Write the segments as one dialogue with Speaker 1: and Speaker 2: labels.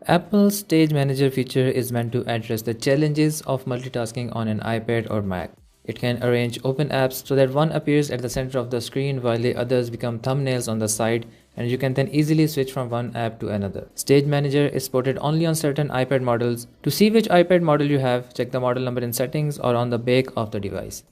Speaker 1: Apple's Stage Manager feature is meant to address the challenges of multitasking on an iPad or Mac. It can arrange open apps so that one appears at the center of the screen while the others become thumbnails on the side, and you can then easily switch from one app to another. Stage Manager is supported only on certain iPad models. To see which iPad model you have, check the model number in settings or on the back of the device.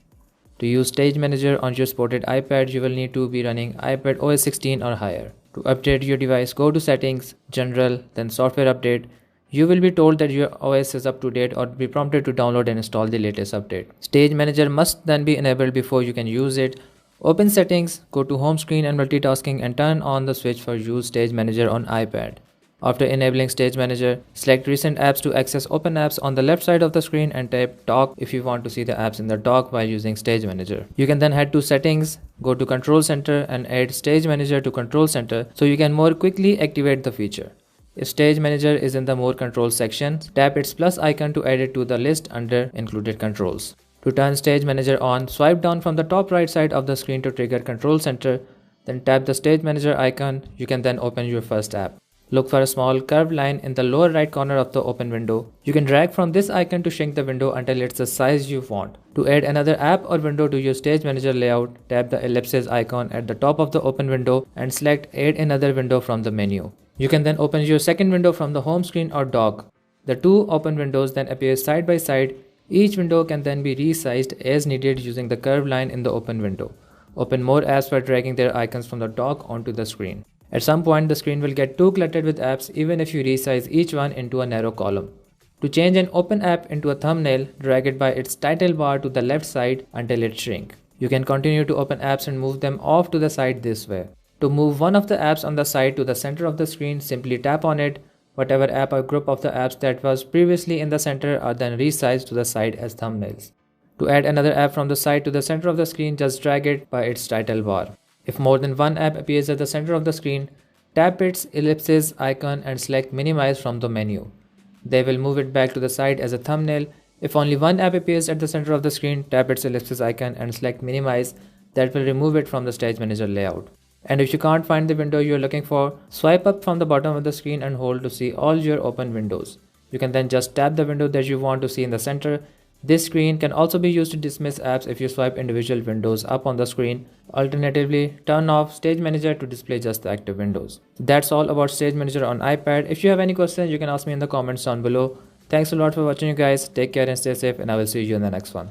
Speaker 1: To use Stage Manager on your supported iPad, you will need to be running iPadOS 16 or higher. To update your device, go to Settings, General, then Software Update. You will be told that your OS is up to date or be prompted to download and install the latest update. Stage Manager must then be enabled before you can use it. Open Settings, go to Home Screen and Multitasking and turn on the switch for Use Stage Manager on iPad. After enabling Stage Manager, select Recent Apps to access open apps on the left side of the screen and tap Dock if you want to see the apps in the dock while using Stage Manager. You can then head to Settings, go to Control Center and add Stage Manager to Control Center so you can more quickly activate the feature. If Stage Manager is in the More Controls section, tap its plus icon to add it to the list under Included Controls. To turn Stage Manager on, swipe down from the top right side of the screen to trigger Control Center, then tap the Stage Manager icon. You can then open your first app. Look for a small curved line in the lower right corner of the open window. You can drag from this icon to shrink the window until it's the size you want. To add another app or window to your Stage Manager layout, tap the ellipsis icon at the top of the open window and select Add Another Window from the menu. You can then open your second window from the home screen or dock. The two open windows then appear side by side. Each window can then be resized as needed using the curved line in the open window. Open more apps by dragging their icons from the dock onto the screen. At some point, the screen will get too cluttered with apps even if you resize each one into a narrow column. To change an open app into a thumbnail, drag it by its title bar to the left side until it shrinks. You can continue to open apps and move them off to the side this way. To move one of the apps on the side to the center of the screen, simply tap on it. Whatever app or group of the apps that was previously in the center are then resized to the side as thumbnails. To add another app from the side to the center of the screen, just drag it by its title bar. If more than one app appears at the center of the screen, tap its ellipsis icon and select Minimize from the menu. They will move it back to the side as a thumbnail. If only one app appears at the center of the screen, tap its ellipsis icon and select Minimize. That will remove it from the Stage Manager layout. And if you can't find the window you're looking for, swipe up from the bottom of the screen and hold to see all your open windows. You can then just tap the window that you want to see in the center. This screen can also be used to dismiss apps if you swipe individual windows up on the screen. Alternatively, turn off Stage Manager to display just the active windows. That's all about Stage Manager on iPad. If you have any questions, you can ask me in the comments down below. Thanks a lot for watching, you guys. Take care and stay safe, and I will see you in the next one.